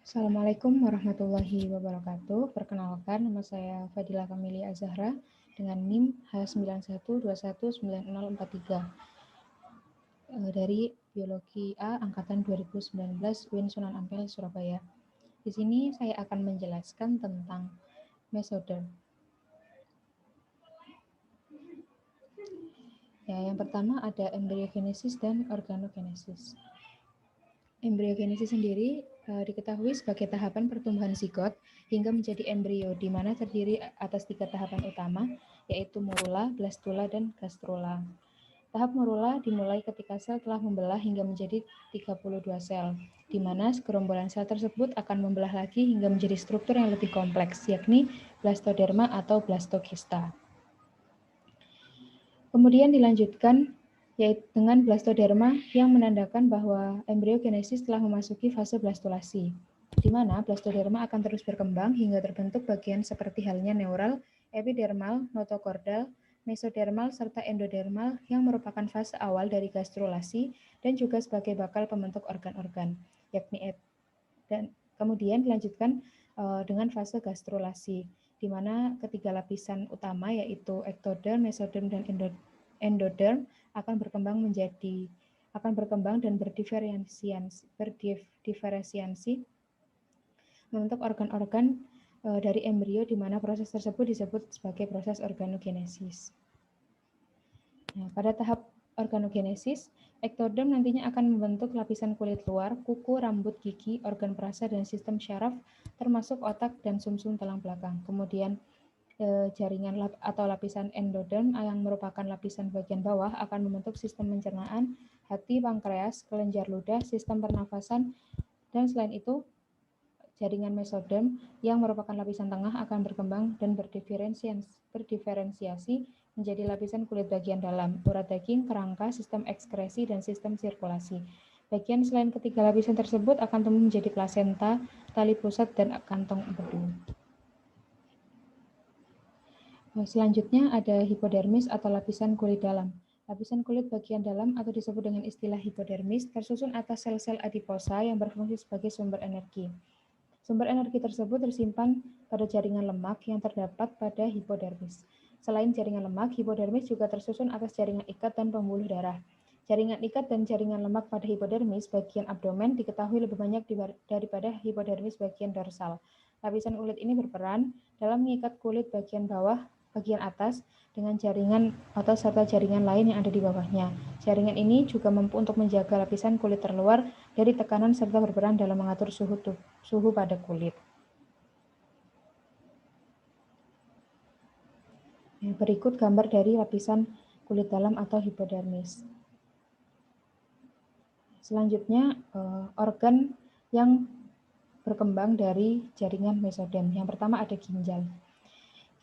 Assalamualaikum warahmatullahi wabarakatuh. Perkenalkan, nama saya Fadila Kamili Azahra dengan NIM H91219043 dari Biologi A Angkatan 2019 UIN Sunan Ampel, Surabaya. Di sini saya akan menjelaskan tentang mesoderm. Ya, yang pertama ada embryogenesis dan organogenesis. Embryogenesis sendiri diketahui sebagai tahapan pertumbuhan zigot hingga menjadi embrio, di mana terdiri atas 3 tahapan utama, yaitu morula, blastula, dan gastrula. Tahap morula dimulai ketika sel telah membelah hingga menjadi 32 sel, di mana segerombolan sel tersebut akan membelah lagi hingga menjadi struktur yang lebih kompleks, yakni blastoderma atau blastokista. Kemudian dilanjutkan yaitu dengan blastoderma yang menandakan bahwa embryogenesis telah memasuki fase blastulasi, di mana blastoderma akan terus berkembang hingga terbentuk bagian seperti halnya neural, epidermal, notokordal, mesodermal, serta endodermal yang merupakan fase awal dari gastrulasi dan juga sebagai bakal pembentuk organ-organ, yakni dan kemudian dilanjutkan dengan fase gastrulasi, di mana ketiga lapisan utama yaitu ektoderm, mesoderm, dan endoderm akan berkembang dan berdiferensiasi membentuk organ-organ dari embrio, di mana proses tersebut disebut sebagai proses organogenesis. Nah, pada tahap organogenesis, ektoderm nantinya akan membentuk lapisan kulit luar, kuku, rambut, gigi, organ perasa, dan sistem syaraf, termasuk otak dan sumsum tulang belakang. Kemudian jaringan atau lapisan endoderm yang merupakan lapisan bagian bawah akan membentuk sistem pencernaan, hati, pankreas, kelenjar ludah, sistem pernafasan, dan selain itu jaringan mesoderm yang merupakan lapisan tengah akan berkembang dan berdiferensiasi menjadi lapisan kulit bagian dalam, urat daging, kerangka, sistem ekskresi, dan sistem sirkulasi. Bagian selain ketiga lapisan tersebut akan tumbuh menjadi plasenta, tali pusat, dan kantong empedu. Selanjutnya ada hipodermis atau lapisan kulit dalam. Lapisan kulit bagian dalam atau disebut dengan istilah hipodermis tersusun atas sel-sel adiposa yang berfungsi sebagai sumber energi. Sumber energi tersebut tersimpan pada jaringan lemak yang terdapat pada hipodermis. Selain jaringan lemak, hipodermis juga tersusun atas jaringan ikat dan pembuluh darah. Jaringan ikat dan jaringan lemak pada hipodermis bagian abdomen diketahui lebih banyak daripada hipodermis bagian dorsal. Lapisan kulit ini berperan dalam mengikat kulit bagian atas dengan jaringan otot serta jaringan lain yang ada di bawahnya. Jaringan ini juga mampu untuk menjaga lapisan kulit terluar dari tekanan serta berperan dalam mengatur suhu pada kulit. Berikut gambar dari lapisan kulit dalam atau hipodermis. Selanjutnya, organ yang berkembang dari jaringan mesoderm. Yang pertama ada ginjal.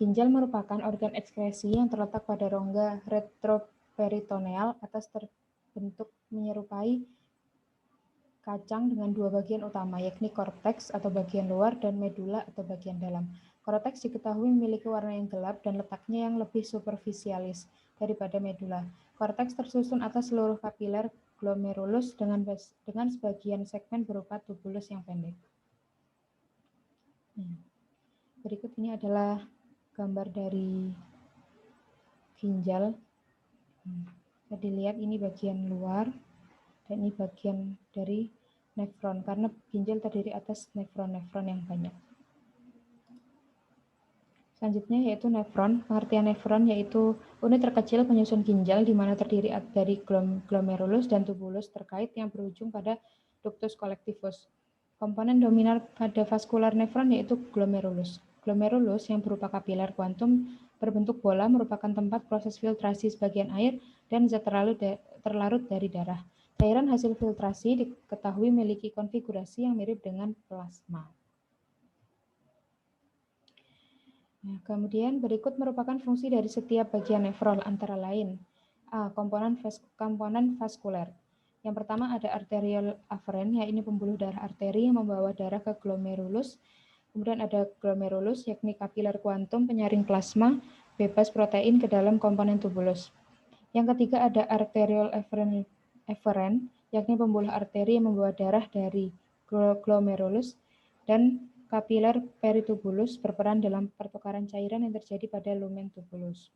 Ginjal merupakan organ ekskresi yang terletak pada rongga retroperitoneal atas terbentuk menyerupai kacang dengan dua bagian utama, yakni korteks atau bagian luar dan medula atau bagian dalam. Korteks diketahui memiliki warna yang gelap dan letaknya yang lebih superficialis daripada medula. Korteks tersusun atas seluruh kapiler glomerulus dengan sebagian segmen berupa tubulus yang pendek. Berikut ini adalah gambar dari ginjal. Bisa dilihat ini bagian luar dan ini bagian dari nefron, karena ginjal terdiri atas nefron-nefron yang banyak. Selanjutnya yaitu nefron. Pengertian nefron yaitu unit terkecil penyusun ginjal di mana terdiri dari glomerulus dan tubulus terkait yang berujung pada ductus collectivus. Komponen dominan pada vaskular nefron yaitu glomerulus. Glomerulus yang berupa kapiler kuantum berbentuk bola merupakan tempat proses filtrasi sebagian air dan zat terlarut dari darah. Cairan hasil filtrasi diketahui memiliki konfigurasi yang mirip dengan plasma. Nah, kemudian berikut merupakan fungsi dari setiap bagian nefron antara lain. A. Komponen vaskuler. Yang pertama ada arteriole afferent, yaitu pembuluh darah arteri yang membawa darah ke glomerulus. Kemudian ada glomerulus, yakni kapiler kuantum penyaring plasma bebas protein ke dalam komponen tubulus. Yang ketiga ada arteriole efferent, yakni pembuluh arteri yang membawa darah dari glomerulus Dan kapiler peritubulus berperan dalam pertukaran cairan yang terjadi pada lumen tubulus.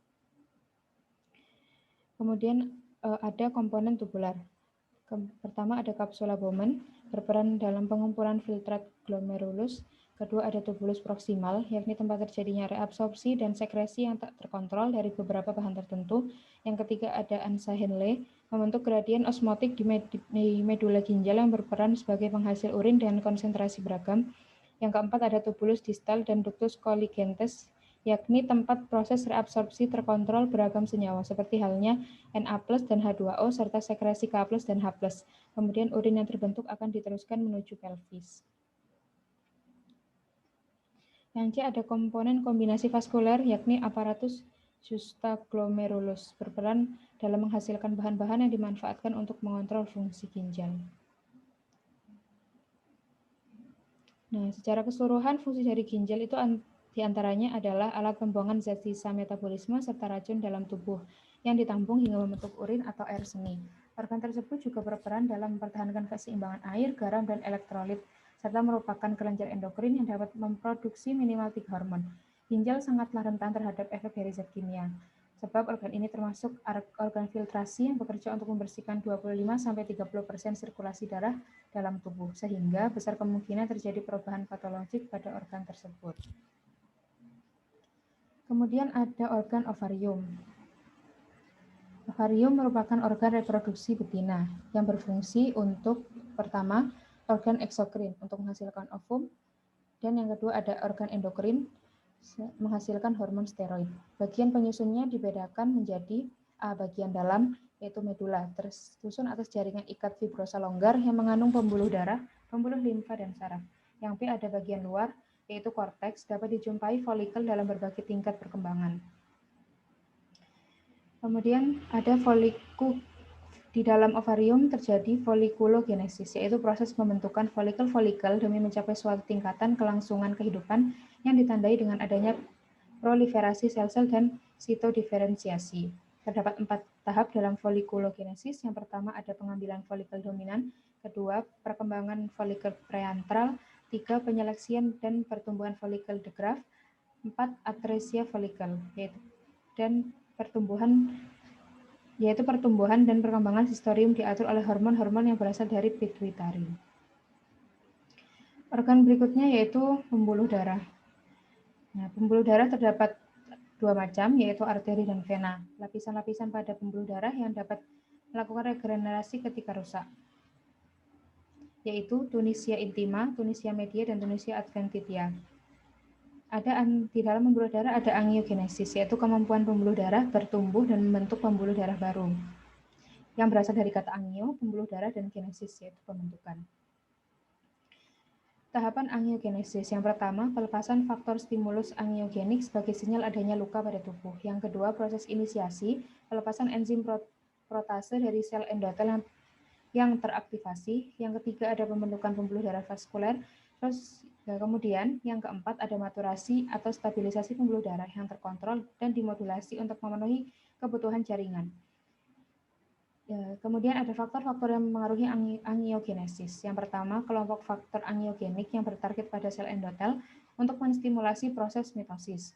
Kemudian ada komponen tubular. Pertama ada kapsula Bowman, berperan dalam pengumpulan filtrat glomerulus. Kedua ada tubulus proksimal, yakni tempat terjadinya reabsorpsi dan sekresi yang tak terkontrol dari beberapa bahan tertentu. Yang ketiga ada ansa Henle, membentuk gradien osmotik di medula ginjal yang berperan sebagai penghasil urin dengan konsentrasi beragam. Yang keempat ada tubulus distal dan ductus colligentes, yakni tempat proses reabsorpsi terkontrol beragam senyawa, seperti halnya Na+ dan H2O, serta sekresi K+ dan H+. Kemudian urin yang terbentuk akan diteruskan menuju pelvis. Yang C ada komponen kombinasi vaskuler, yakni aparatus juxtaglomerulus, berperan dalam menghasilkan bahan-bahan yang dimanfaatkan untuk mengontrol fungsi ginjal. Nah, secara keseluruhan fungsi dari ginjal itu diantaranya adalah alat pembuangan zat sisa metabolisme serta racun dalam tubuh yang ditampung hingga membentuk urin atau air seni. Organ tersebut juga berperan dalam mempertahankan keseimbangan air, garam, dan elektrolit, serta merupakan kelenjar endokrin yang dapat memproduksi minimal 3 hormon. Ginjal sangatlah rentan terhadap efek dari zat kimia, sebab organ ini termasuk organ filtrasi yang bekerja untuk membersihkan 25-30% sirkulasi darah dalam tubuh, sehingga besar kemungkinan terjadi perubahan patologik pada organ tersebut. Kemudian ada organ ovarium. Ovarium merupakan organ reproduksi betina yang berfungsi untuk, pertama, organ eksokrin untuk menghasilkan ovum, dan yang kedua ada organ endokrin menghasilkan hormon steroid. Bagian penyusunnya dibedakan menjadi A bagian dalam, yaitu medula, tersusun atas jaringan ikat fibrosa longgar yang mengandung pembuluh darah, pembuluh limfa, dan saraf. Yang B ada bagian luar, yaitu korteks, dapat dijumpai folikel dalam berbagai tingkat perkembangan. Kemudian ada di dalam ovarium terjadi folikulogenesis, yaitu proses pembentukan folikel-folikel demi mencapai suatu tingkatan kelangsungan kehidupan yang ditandai dengan adanya proliferasi sel-sel dan sitodiferensiasi. Terdapat 4 tahap dalam folikulogenesis. Yang pertama ada pengambilan folikel dominan, kedua perkembangan folikel preantral, 3 penyeleksian dan pertumbuhan folikel de Graaff, 4 atresia folikel, yaitu pertumbuhan dan perkembangan sistorium diatur oleh hormon-hormon yang berasal dari pituitari. Organ berikutnya yaitu pembuluh darah. Nah, pembuluh darah terdapat 2 macam, yaitu arteri dan vena. Lapisan-lapisan pada pembuluh darah yang dapat melakukan regenerasi ketika rusak, yaitu Tunisia intima, Tunisia media, dan Tunisia adventitia. Di dalam pembuluh darah ada angiogenesis, yaitu kemampuan pembuluh darah bertumbuh dan membentuk pembuluh darah baru, yang berasal dari kata angio, pembuluh darah, dan genesis, yaitu pembentukan. Tahapan angiogenesis. Yang pertama, pelepasan faktor stimulus angiogenik sebagai sinyal adanya luka pada tubuh. Yang kedua, proses inisiasi, pelepasan enzim protase dari sel endotel yang teraktivasi. Yang ketiga, ada pembentukan pembuluh darah vaskuler. Kemudian, yang keempat, ada maturasi atau stabilisasi pembuluh darah yang terkontrol dan dimodulasi untuk memenuhi kebutuhan jaringan. Kemudian ada faktor-faktor yang mengaruhi angiogenesis. Yang pertama, kelompok faktor angiogenik yang bertarget pada sel endotel untuk menstimulasi proses mitosis.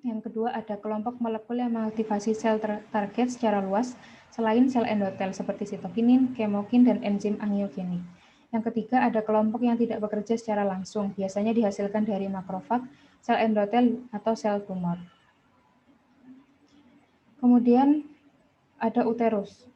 Yang kedua, ada kelompok molekul yang mengaktifasi sel target secara luas selain sel endotel seperti sitokinin, kemokin, dan enzim angiogenik. Yang ketiga, ada kelompok yang tidak bekerja secara langsung, biasanya dihasilkan dari makrofag, sel endotel, atau sel tumor. Kemudian ada uterus.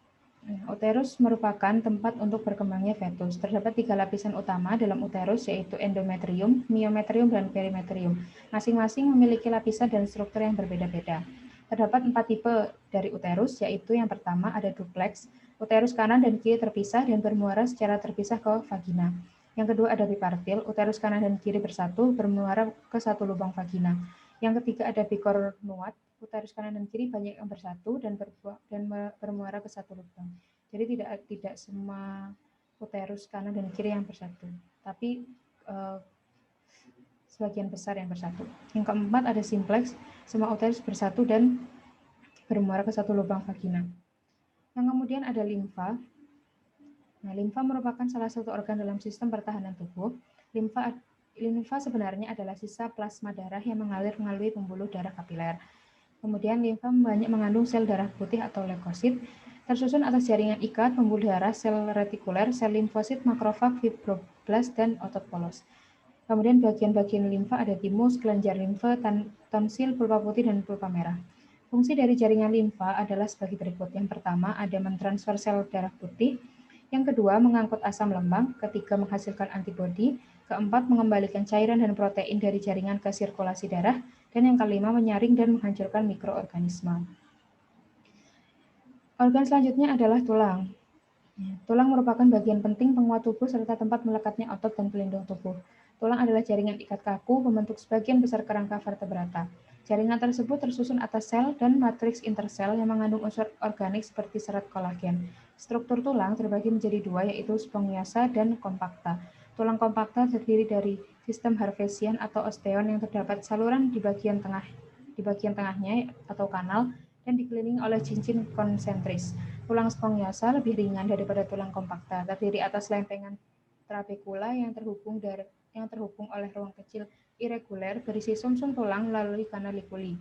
Uterus merupakan tempat untuk berkembangnya fetus. Terdapat 3 lapisan utama dalam uterus, yaitu endometrium, myometrium, dan perimetrium. Masing-masing memiliki lapisan dan struktur yang berbeda-beda. Terdapat 4 tipe dari uterus, yaitu yang pertama ada duplex, uterus kanan dan kiri terpisah dan bermuara secara terpisah ke vagina. Yang kedua ada bipartil, uterus kanan dan kiri bersatu, bermuara ke satu lubang vagina. Yang ketiga ada bicornuat, uterus kanan dan kiri banyak yang bersatu dan bermuara ke satu lubang. Jadi tidak semua uterus kanan dan kiri yang bersatu, tapi sebagian besar yang bersatu. Yang keempat ada simplex, semua uterus bersatu dan bermuara ke satu lubang vagina. Yang kemudian ada limfa. Nah, limfa merupakan salah satu organ dalam sistem pertahanan tubuh. Limfa Limfa sebenarnya adalah sisa plasma darah yang mengalir melalui pembuluh darah kapiler. Kemudian limfa banyak mengandung sel darah putih atau leukosit, tersusun atas jaringan ikat, pembuluh darah, sel retikuler, sel limfosit, makrofag, fibroblast, dan otot polos. Kemudian bagian-bagian limfa ada timus, kelenjar limfa, tonsil, pulpa putih, dan pulpa merah. Fungsi dari jaringan limfa adalah sebagai berikut. Yang pertama ada mentransfer sel darah putih, yang kedua mengangkut asam lambang, ketiga menghasilkan antibodi, keempat mengembalikan cairan dan protein dari jaringan ke sirkulasi darah, dan yang kelima menyaring dan menghancurkan mikroorganisme. Organ selanjutnya adalah tulang. Tulang merupakan bagian penting penguat tubuh serta tempat melekatnya otot dan pelindung tubuh. Tulang adalah jaringan ikat kaku membentuk sebagian besar kerangka vertebrata. Jaringan tersebut tersusun atas sel dan matriks intersel yang mengandung unsur organik seperti serat kolagen. Struktur tulang terbagi menjadi dua, yaitu spongiasa dan kompakta. Tulang kompakta terdiri dari sistem Harvesian atau osteon yang terdapat saluran di bagian tengahnya atau kanal dan dikelilingi oleh cincin konsentris. Tulang spongiasa lebih ringan daripada tulang kompakta, terdiri atas lempengan trabekula yang terhubung oleh ruang kecil irreguler berisi sumsum tulang melalui canaliculi.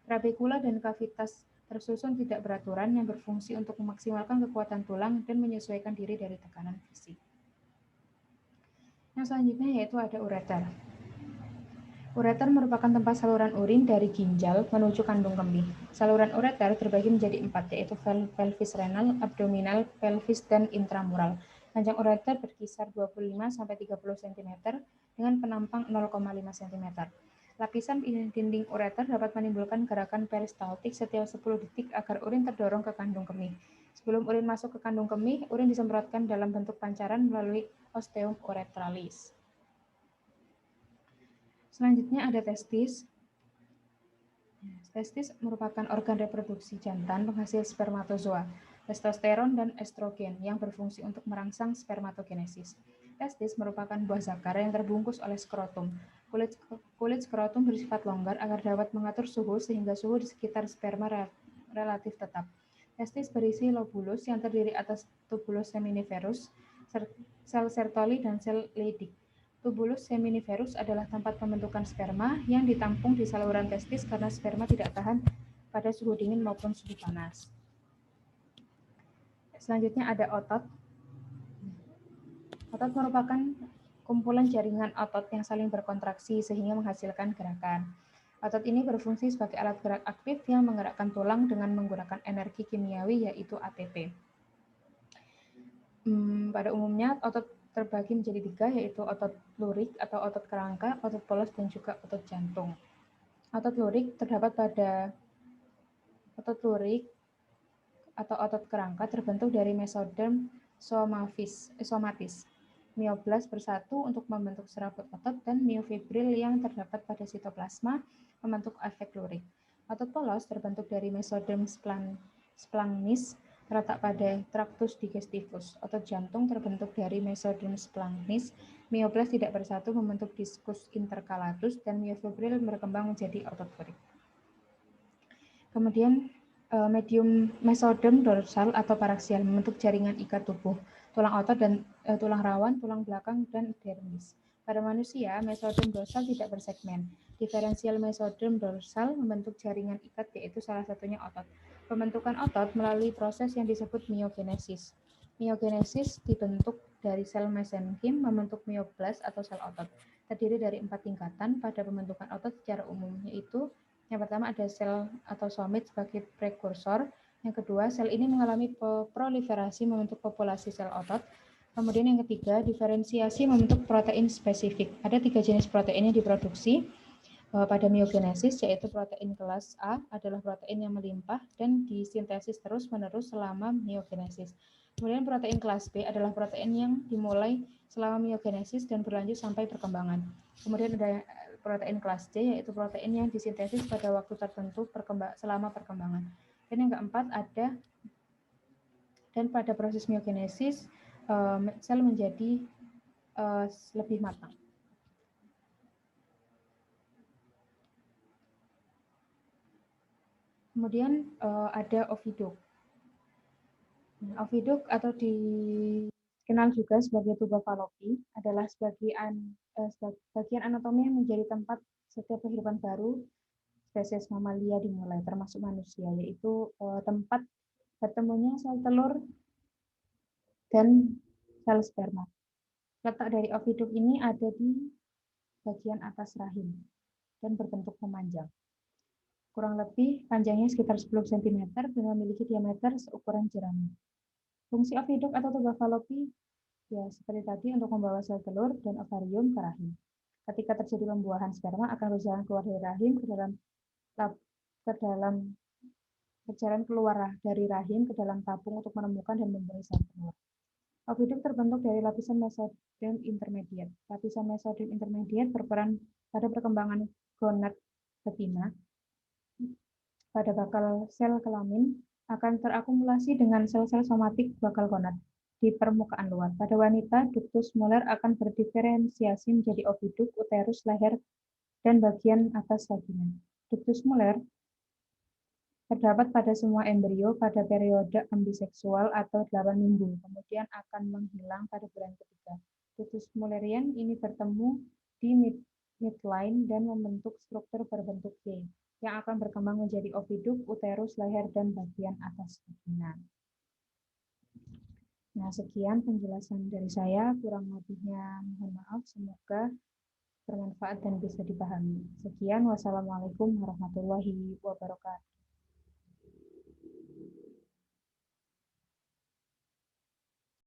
Trabekula dan kavitas tersusun tidak beraturan yang berfungsi untuk memaksimalkan kekuatan tulang dan menyesuaikan diri dari tekanan fisik. Yang selanjutnya yaitu ada ureter. Ureter merupakan tempat saluran urin dari ginjal menuju kandung kemih. Saluran ureter terbagi menjadi 4, yaitu pelvis renal, abdominal, pelvis, dan intramural. Panjang ureter berkisar 25-30 cm dengan penampang 0,5 cm. Lapisan dinding ureter dapat menimbulkan gerakan peristaltik setiap 10 detik agar urin terdorong ke kandung kemih. Sebelum urin masuk ke kandung kemih, urin disemprotkan dalam bentuk pancaran melalui osteum urethralis. Selanjutnya ada testis. Testis merupakan organ reproduksi jantan penghasil spermatozoa, testosteron, dan estrogen yang berfungsi untuk merangsang spermatogenesis. Testis merupakan buah zakar yang terbungkus oleh skrotum. Kulit skrotum bersifat longgar agar dapat mengatur suhu sehingga suhu di sekitar sperma relatif tetap. Testis berisi lobulus yang terdiri atas tubulus seminiferus, sel Sertoli, dan sel Leydig. Tubulus seminiferus adalah tempat pembentukan sperma yang ditampung di saluran testis karena sperma tidak tahan pada suhu dingin maupun suhu panas. Selanjutnya ada otot. Otot merupakan kumpulan jaringan otot yang saling berkontraksi sehingga menghasilkan gerakan. Otot ini berfungsi sebagai alat gerak aktif yang menggerakkan tulang dengan menggunakan energi kimiawi yaitu ATP. Pada umumnya otot terbagi menjadi 3, yaitu otot lurik atau otot kerangka, otot polos, dan juga otot jantung. Otot lurik terdapat pada otot lurik atau otot kerangka terbentuk dari mesoderm somatis. Mioblast bersatu untuk membentuk serabut otot dan miofibril yang terdapat pada sitoplasma membentuk efek lurik. Otot polos terbentuk dari mesoderm splagnis terletak pada tractus digestivus. Otot jantung terbentuk dari mesoderm splagnis. Mioblast tidak bersatu membentuk discus intercalatus dan miofibril berkembang menjadi otot lurik. Kemudian medium mesoderm dorsal atau paraksial membentuk jaringan ikat tubuh, tulang otot dan tulang rawan, tulang belakang, dan dermis. Pada manusia, mesoderm dorsal tidak bersegmen. Diferensial mesoderm dorsal membentuk jaringan ikat, yaitu salah satunya otot. Pembentukan otot melalui proses yang disebut miogenesis. Miogenesis dibentuk dari sel mesenkim membentuk mioblast atau sel otot. Terdiri dari 4 tingkatan pada pembentukan otot secara umum, yaitu yang pertama ada sel atau somit sebagai prekursor. Yang kedua, sel ini mengalami proliferasi membentuk populasi sel otot. Kemudian yang ketiga, diferensiasi membentuk protein spesifik. Ada 3 jenis protein yang diproduksi pada miogenesis, yaitu protein kelas A adalah protein yang melimpah dan disintesis terus-menerus selama miogenesis. Kemudian protein kelas B adalah protein yang dimulai selama miogenesis dan berlanjut sampai perkembangan. Kemudian ada protein kelas C, yaitu protein yang disintesis pada waktu tertentu selama perkembangan. Dan yang keempat ada, dan pada proses miogenesis sel menjadi lebih matang. Kemudian ada oviduk. Oviduk atau di dikenal juga sebagai tuba falopi, adalah bagian anatomi yang menjadi tempat setiap kehidupan baru spesies mamalia dimulai, termasuk manusia, yaitu tempat bertemunya sel telur dan sel sperma. Letak dari oviduk ini ada di bagian atas rahim dan berbentuk memanjang. Kurang lebih panjangnya sekitar 10 cm dan memiliki diameter seukuran jerami. Fungsi oviduk atau tuba falopi ya seperti tadi untuk membawa sel telur dan ovarium ke rahim. Ketika terjadi pembuahan, sperma akan berjalan keluar dari rahim berjalan keluar dari rahim ke dalam tabung untuk menemukan dan membuahi sel telur. Oviduk terbentuk dari lapisan mesoderm intermediate. Lapisan mesoderm intermediate berperan pada perkembangan gonad betina. Pada bakal sel kelamin akan terakumulasi dengan sel-sel somatik bakal gonad di permukaan luar. Pada wanita, ductus muller akan berdiferensiasi menjadi oviduk, uterus, leher, dan bagian atas vagina. Ductus muller terdapat pada semua embrio pada periode ambiseksual atau 8 minggu, kemudian akan menghilang pada bulan ketiga. Ductus mullerian ini bertemu di midline dan membentuk struktur berbentuk Y, yang akan berkembang menjadi oviduk, uterus, leher, dan bagian atas vagina. Nah, sekian penjelasan dari saya, kurang lebihnya mohon maaf, semoga bermanfaat dan bisa dipahami. Sekian, wassalamualaikum warahmatullahi wabarakatuh.